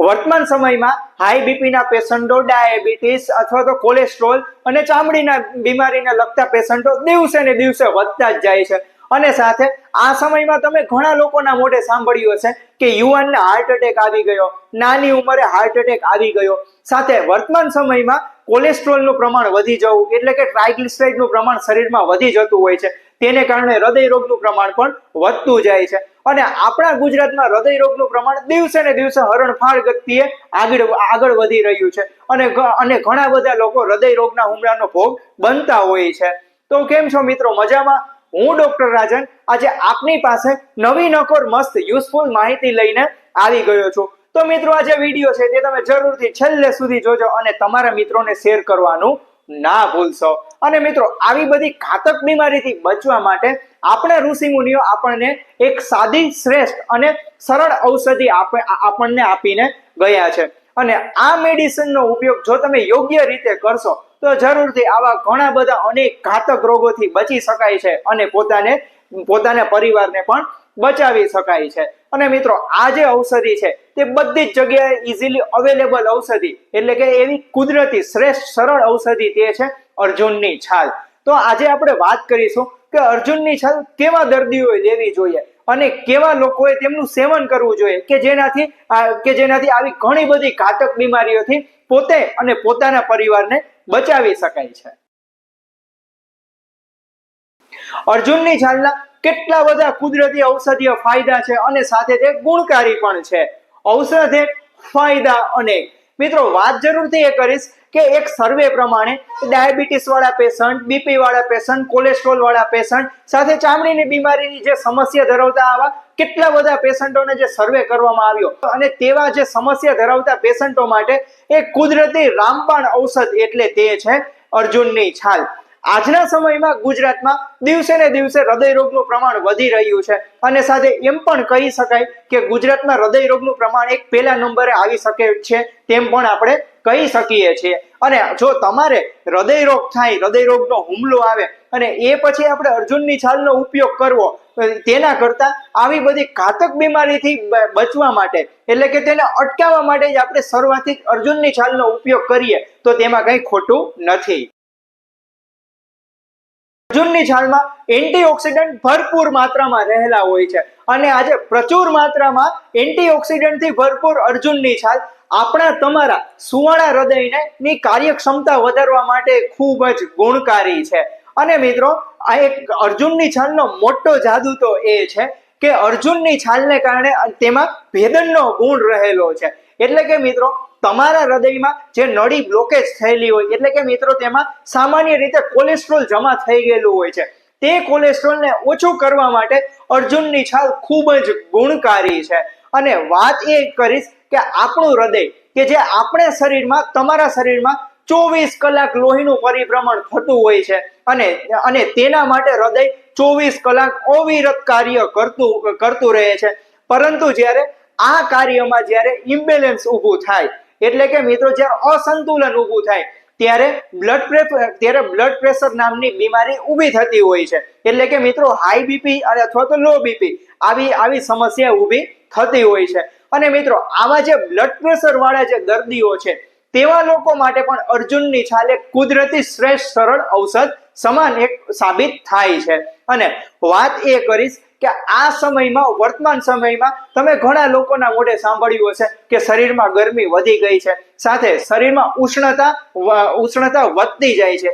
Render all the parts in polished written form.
વર્તમાન સમયમાં high બીપીના પેશન્ટો, diabetes અથવા તો કોલેસ્ટ્રોલ અને ચામડીના બીમારીને લગતા પેશન્ટો દિવસે ને દિવસે વધતા જ જાય છે. અને સાથે આ સમયમાં તમે ઘણા લોકોના મોઢે સાંભળ્યું હશે કે યુવાનને હાર્ટ એટેક આવી ગયો, નાની ઉંમરે હાર્ટ એટેક આવી ગયો. સાથે વર્તમાન સમયમાં કોલેસ્ટ્રોલનું પ્રમાણ વધી જવું એટલે કે ટ્રાઇગ્લિસરાઇડનું પ્રમાણ શરીરમાં વધી જતું હોય છે. તેને કારણે હૃદય રોગનું પ્રમાણ પણ વધતું જાય છે. અને આપણા ગુજરાતમાં હૃદય રોગનું પ્રમાણ દિવસે ને દિવસે હરણફાળ ગતિએ આગળ વધી રહ્યું છે. અને ઘણા બધા લોકો હૃદય રોગના હુમલાનો ભોગ બનતા હોય છે. તો કેમ છો મિત્રો, મજામાં? હું ડોક્ટર રાજન આજે આપની પાસે નવી નકોર મસ્ત યુઝફુલ માહિતી લઈને આવી ગયો છું. તો મિત્રો, આ જે વિડીયો છે તે તમે જરૂરથી છેલ્લે સુધી જોજો અને તમારા મિત્રોને શેર કરવાનું ના ભૂલશો. અને મિત્રો, આવી બધી ઘાતક બીમારીથી બચવા માટે આપણે ઋષિમુનિઓ આપણને એક સાદી, શ્રેષ્ઠ અને સરળ ઔષધિ આપણને આપીને ગયા છે. અને આ મેડિસિનનો ઉપયોગ જો તમે યોગ્ય રીતે કરશો તો જરૂરથી આવા ઘણા બધા અનેક ઘાતક રોગોથી બચી શકાય છે અને પોતાના પરિવારને પણ બચાવી શકાય છે. અને મિત્રો, આ જે ઔષધિ છે તે બધી જ જગ્યાએ ઇઝીલી અવેલેબલ ઔષધિ એટલે કે એવી કુદરતી શ્રેષ્ઠ સરળ ઔષધિ તે છે અર્જુનની છાલ. તો આજે આપણે વાત કરીશું કે અર્જુનની છાલ કેવા દર્દીઓએ લેવી જોઈએ અને કેવા લોકોએ તેમનું સેવન કરવું જોઈએ કે જેનાથી આવી ઘણી બધી ઘાતક બીમારીઓથી પોતે અને પોતાના પરિવારને બચાવી શકાય છે. અર્જુનની છાલના કેટલા બધા કુદરતી ઔષધીય ફાયદા છે અને સાથે તે ગુણકારી પણ છે. ઔષધે ફાયદા અનેક. મિત્રો, વાત જરૂરથી એ કરીશ કે એક સર્વે પ્રમાણે ડાયાબિટીસ વાળા પેશન્ટ, બીપી વાળા પેશન્ટ, કોલેસ્ટ્રોલ વાળા પેશન્ટ, સાથે ચામડીની બીમારીની જે સમસ્યા ધરાવતા આવા કેટલા બધા પેશન્ટોને જે સર્વે કરવામાં આવ્યો અને તેવા જે સમસ્યા ધરાવતા પેશન્ટો માટે એક કુદરતી રામબાણ ઔષધ એટલે તે છે અર્જુનની છાલ. આજના સમયમાં ગુજરાતમાં દિવસે ને દિવસે હૃદય રોગનું પ્રમાણ વધી રહ્યું છે અને સાથે એમ પણ કહી શકાય કે ગુજરાતમાં હૃદય રોગનું પ્રમાણ એક પહેલા નંબરે આવી શકે છે તેમ પણ આપણે કહી શકીએ છીએ. અને જો તમારે હૃદય રોગ થાય, હૃદય રોગનો હુમલો આવે અને એ પછી આપણે અર્જુનની છાલનો ઉપયોગ કરવો, તેના કરતા આવી બધી ઘાતક બીમારીથી બચવા માટે એટલે કે તેને અટકાવવા માટે જ આપણે શરૂઆતથી જ અર્જુનની છાલનો ઉપયોગ કરીએ તો તેમાં કંઈ ખોટું નથી. અર્જુનની છાલમાં એન્ટીઓક્સિડન્ટ ભરપૂર માત્રામાં રહેલા હોય છે અને આજે પ્રચુર માત્રામાં એન્ટીઓક્સિડન્ટથી ભરપૂર અર્જુનની છાલ આપણા તમારા સુવાળા હૃદયની કાર્યક્ષમતા વધારવા માટે ખૂબ જ ગુણકારી છે. અને મિત્રો, આ એક અર્જુનની છાલનો મોટો જાદુ તો એ છે કે અર્જુનની છાલને કારણે તેમાં ભેદનનો ગુણ રહેલો છે. એટલે કે મિત્રો, તમારા હૃદયમાં જે નળી બ્લોકેજ થયેલી હોય એટલે કે મિત્રો તેમાં સામાન્ય રીતે કોલેસ્ટ્રોલ જમા થઈ ગયેલું હોય છે, તે કોલેસ્ટ્રોલને ઓછું કરવા માટે અર્જુનની છાલ ખૂબ જ ગુણકારી છે. અને વાત એ કરીશ કે આપણું હૃદય કે જે આપણે શરીરમાં, તમારા શરીરમાં 24 કલાક લોહીનું પરિભ્રમણ થતું હોય છે અને તેના માટે હૃદય 24 કલાક અવિરત કાર્ય કરતું રહે છે. પરંતુ જ્યારે આ કાર્યમાં જ્યારે ઇમ્બેલેન્સ ઊભું થાય એટલે કે મિત્રો જ્યારે અસંતુલન ઊભું થાય ત્યારે બ્લડ પ્રેશર નામની બીમારી ઊભી થતી હોય છે. એટલે કે મિત્રો હાઈ બીપી અથવા તો લો બીપી આવી સમસ્યા ઊભી થતી હોય છે. અને મિત્રો, આવા જે બ્લડ પ્રેશર વાળા જે દર્દીઓ છે તેવા લોકો માટે પણ અર્જુનની છાલ એક કુદરતી શ્રેષ્ઠ સરળ ઔષધ સમાન એક સાબિત થાય છે. અને વાત એ કરીશ કે આ સમયમાં, વર્તમાન સમયમાં તમે ઘણા લોકોના મોઢે સાંભળ્યું હશે કે શરીરમાં ગરમી વધી ગઈ છે, સાથે શરીરમાં ઉષ્ણતા વધતી જાય છે.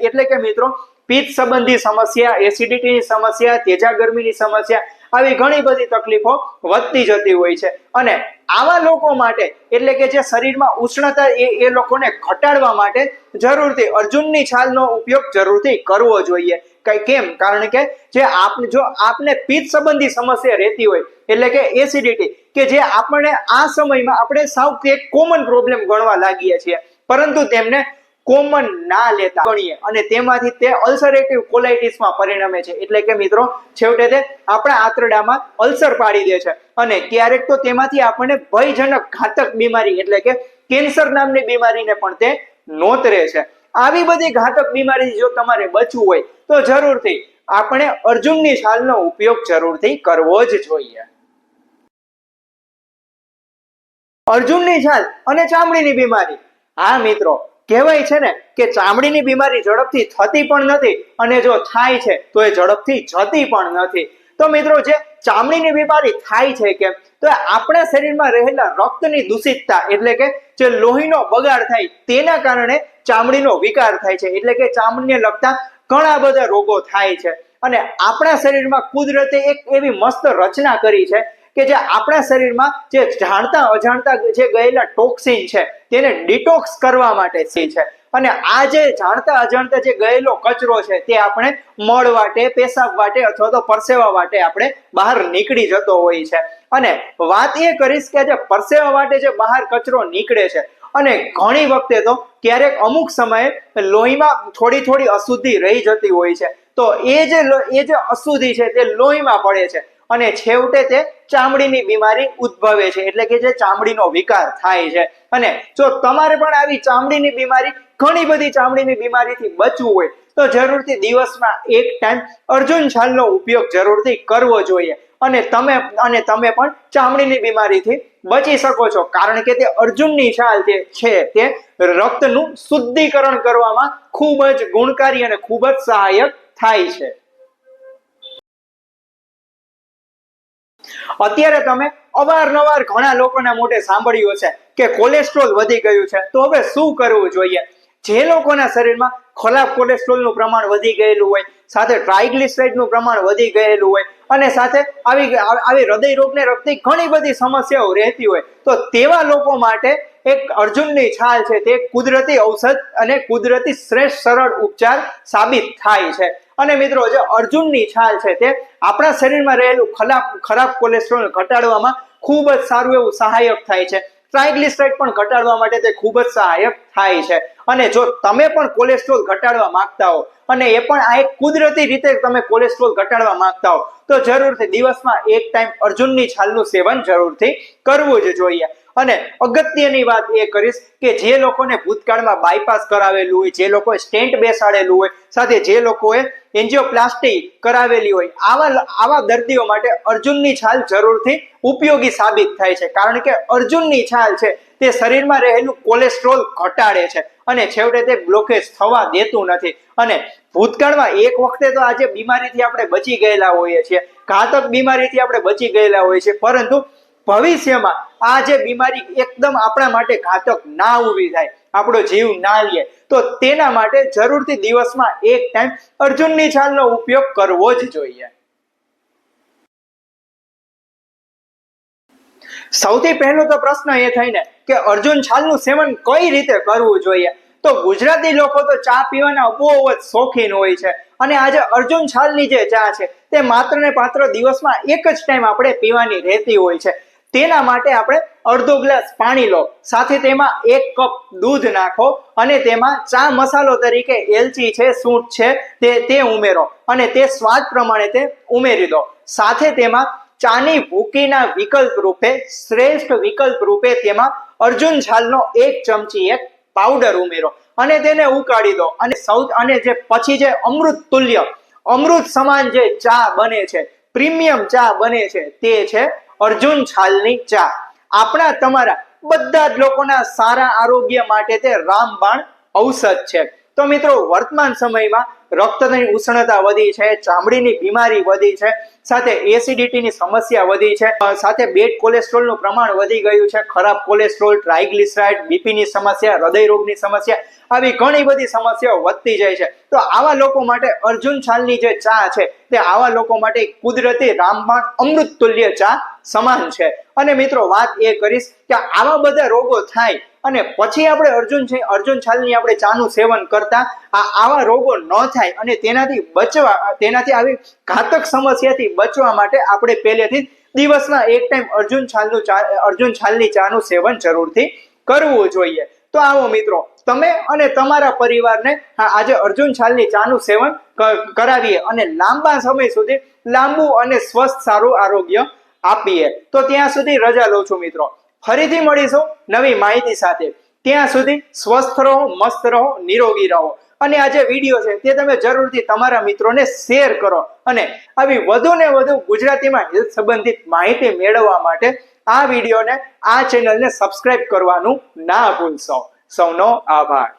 એટલે કે મિત્રો, પિત્ત સંબંધી સમસ્યા, એસિડિટીની સમસ્યા, તેજા ગરમીની સમસ્યા, આવી ઘણી બધી તકલીફો વધતી જતી હોય છે. અને આવા લોકો માટે એટલે કે જે શરીરમાં ઉષ્ણતા એ લોકોને ઘટાડવા માટે જરૂરથી અર્જુનની છાલનો ઉપયોગ જરૂરથી કરવો જોઈએ. કેમ? કારણ કે જો આપને પિત્ત સંબંધી સમસ્યા રહેતી હોય એટલે કે એસિડિટી કે જે આપણે આ સમયમાં આપણે સાવ એક કોમન પ્રોબ્લેમ ગણવા લાગીએ છીએ, પરંતુ તેમને કોમન ના લેતા ગણીએ અને તેમાંથી તે અલ્સરેટિવ કોલાઇટિસમાં પરિણમે છે. એટલે કે મિત્રો, છેવટે તે આપણા આંતરડામાં અલ્સર પાડી દે છે અને ક્યારેક તો તેમાંથી આપણને ભયજનક ઘાતક બીમારી એટલે કે કેન્સર નામની બીમારીને પણ તે નોતરે છે. આવી બધી ઘાતક બીમારી જો તમારે બચવું હોય તો જરૂરથી આપણે અર્જુનની છાલનો ઉપયોગ જરૂરથી કરવો જ જોઈએ. અર્જુનની છાલ અને ચામડીની બીમારી. હા મિત્રો, કહેવાય છે ને કે ચામડીની બીમારી ઝડપથી થતી પણ નથી અને જો થાય છે તો એ ઝડપથી જતી પણ નથી. તો મિત્રો, જે ચામડીની બીમારી થાય છે કેમ, તો આપણા શરીરમાં રહેલા રક્તની દૂષિતતા એટલે કે જે લોહીનો બગાડ થાય તેના કારણે ચામડીનો વિકાર થાય છે, એટલે કે ચામડીને લગતા ઘણા બધા રોગો થાય છે. અને આપણા શરીરમાં કુદરતે એક એવી મસ્ત રચના કરી છે કે જે આપણા શરીરમાં જે જાણતા અજાણતા જે ગયેલા ટોક્સિન છે તેને ડિટોક્સ કરવા માટે છે. અને આ જે જાણતા અજાણતા જે ગયેલો કચરો છે તે આપણે મળ વાટે, પેશાબ વાટે અથવા તો પરસેવા વાટે આપણે બહાર નીકળી જતો હોય છે. અને વાત એ કરીશ કે જે પરસેવા વાટે જે બહાર કચરો નીકળે છે અને ઘણી વખતે તો ક્યારેક અમુક સમયે લોહીમાં થોડી થોડી અશુદ્ધિ રહી જતી હોય છે, તો એ જે અશુદ્ધિ છે તે લોહીમાં પડે છે અને છેવટે તે ચામડીની બીમારી ઉદ્ભવે છે, એટલે કે જે ચામડીનો વિકાર થાય છે. અને જો તમારે પણ આવી ચામડીની બીમારી, ઘણી બધી ચામડીની બીમારીથી બચવું હોય તો જરૂરથી દિવસમાં એક ટાઈમ અર્જુન છાલનો ઉપયોગ જરૂરથી કરવો જોઈએ અને તમે પણ ચામડીની બીમારીથી બચી શકો છો, કારણ કે તે અર્જુનની છાલ જે છે તે રક્તનું શુદ્ધિકરણ કરવામાં ખૂબ જ ગુણકારી અને ખૂબ જ સહાયક થાય છે. અત્યારે તમે અવારનવાર ઘણા લોકોના મોઢે સાંભળ્યું છે કે કોલેસ્ટ્રોલ વધી ગયું છે, તો હવે શું કરવું જોઈએ? જે લોકોના શરીરમાં ખરાબ કોલેસ્ટ્રોલનું પ્રમાણ વધી ગયેલું હોય, સાથે ટ્રાઇગ્લિસરાઇડનું પ્રમાણ વધી ગયેલું હોય અને સાથે આવી હૃદય રોગને લગતી ઘણી બધી સમસ્યાઓ રહેતી હોય, તો તેવા લોકો માટે એક અર્જુનની છાલ છે તે કુદરતી ઔષધ અને કુદરતી શ્રેષ્ઠ સરળ ઉપચાર સાબિત થાય છે. અને મિત્રો, જે અર્જુનની છાલ છે તે આપણા શરીરમાં રહેલું ખરાબ કોલેસ્ટ્રોલ ઘટાડવામાં ખૂબ જ સારું એવું સહાયક થાય છે. ટ્રાઇગ્લિસરાઇડ પણ ઘટાડવા માટે તે ખૂબ જ સહાયક થાય છે. અને જો તમે પણ કોલેસ્ટ્રોલ ઘટાડવા માંગતા હો અને એ પણ આ એક કુદરતી રીતે તમે કોલેસ્ટ્રોલ ઘટાડવા માંગતા હો તો જરૂરથી દિવસમાં એક ટાઈમ અર્જુનની છાલનું સેવન જરૂરથી કરવું જ જોઈએ. અને અગત્યની વાત એ કરીશ કે જે લોકોને ભૂતકાળમાં બાયપાસ કરાવેલું હોય, જે લોકોએ સ્ટેન્ટ બેસાડેલું હોય, સાથે જે લોકોએ એન્જિયોપ્લાસ્ટી કરાવેલી હોય, આવા દર્દીઓ માટે અર્જુનની છાલ જરૂરથી ઉપયોગી સાબિત થાય છે, કારણ કે અર્જુનની છાલ છે તે શરીરમાં રહેલું કોલેસ્ટ્રોલ ઘટાડે છે અને છેવટે તે બ્લોકેજ થવા દેતું નથી. અને ભૂતકાળમાં એક વખતે તો આજે બીમારીથી આપણે બચી ગયેલા હોઈએ છીએ, ઘાતક બીમારીથી આપણે બચી ગયેલા હોઈએ છીએ, પરંતુ ભવિષ્યમાં આ જે બીમારી એકદમ આપણા માટે ઘાતક ના ઊભી થાય, આપણો જીવ ના લે, તો તેના માટે જરૂરથી દિવસમાં એક ટાઈમ અર્જુનની છાલનો ઉપયોગ કરવો જ જોઈએ. સૌથી પહેલો તો પ્રશ્ન એ થાય ને કે અર્જુન છાલનું સેવન કઈ રીતે કરવું જોઈએ? તો ગુજરાતી લોકો તો ચા પીવાના બહુ જ શોખીન હોય છે અને આજે અર્જુન છાલની જે ચા છે તે માત્ર ને માત્ર દિવસમાં એક જ ટાઈમ આપણે પીવાની રહેતી હોય છે. તેના માટે આપણે અડધો ગ્લાસ પાણી લો, સાથે તેમાં 1 કપ દૂધ નાખો અને તેમાં ચા મસાલો તરીકે એલચી છે, સૂંઠ છે તે ઉમેરો અને તે સ્વાદ પ્રમાણે તે ઉમેરી દો. સાથે તેમાં ચાની ભૂકીના વિકલ્પ રૂપે, શ્રેષ્ઠ વિકલ્પ રૂપે તેમાં અર્જુન છાલનો 1 ચમચી પાવડર ઉમેરો અને તેને ઉકાળી દો. અને જે પછી જે અમૃત સમાન જે ચા બને છે, પ્રીમિયમ ચા બને છે, તે છે અર્જુન છાલની ચા. આપણા તમારા બધા જ લોકોના સારા આરોગ્ય માટે તે રામબાણ ઔષધ છે. તો મિત્રો, વર્તમાન સમયમાં રક્તની ઉષ્ણતા વધી છે, ચામડીની બીમારી વધી છે, સાથે એસિડિટીની સમસ્યા વધી છે, સાથે બેડ કોલેસ્ટ્રોલનું પ્રમાણ વધી ગયું છે, ખરાબ કોલેસ્ટ્રોલ, ટ્રાઇગ્લિસરાઇડ, બીપીની સમસ્યા, હૃદય રોગની સમસ્યા, આવી ઘણી બધી સમસ્યાઓ વધતી જાય છે. તો આવા લોકો માટે અર્જુન છાલની જે ચા છે તે આવા લોકો માટે કુદરતી રામબાણ અમૃત તુલ્ય ચા સમાન છે. અને મિત્રો, વાત એ કરીશ કે આવા બધા રોગો થાય અને પછી આપણે અર્જુન છાલની આપણે ચાનું સેવન કરતા આવા રોગો ન થાય અને તેનાથી આવી ઘાતક સમસ્યાથી બચવા માટે આપણે પહેલેથી દિવસના એક ટાઈમ અર્જુન છાલની ચાનું સેવન જરૂરથી કરવું જોઈએ. તો આવો મિત્રો, તમે અને તમારા પરિવારને આજે અર્જુન છાલની ચાનું સેવન કરાવીએ અને લાંબા સમય સુધી લાંબુ અને સ્વસ્થ સારું આરોગ્ય આપીએ. તો ત્યાં સુધી રજા લઉં છું મિત્રો. ફરીથી મળીશું નવી માહિતી સાથે. ત્યાં સુધી સ્વસ્થ રહો, મસ્ત રહો, નિરોગી રહો. અને આ જે વિડીયો છે તે તમે જરૂરથી તમારા મિત્રોને શેર કરો અને આવી વધુ ને વધુ ગુજરાતીમાં હેલ્થ સંબંધિત માહિતી મેળવવા માટે આ વિડીયોને, આ ચેનલને સબસ્ક્રાઇબ કરવાનું ના ભૂલશો. સૌનો આભાર.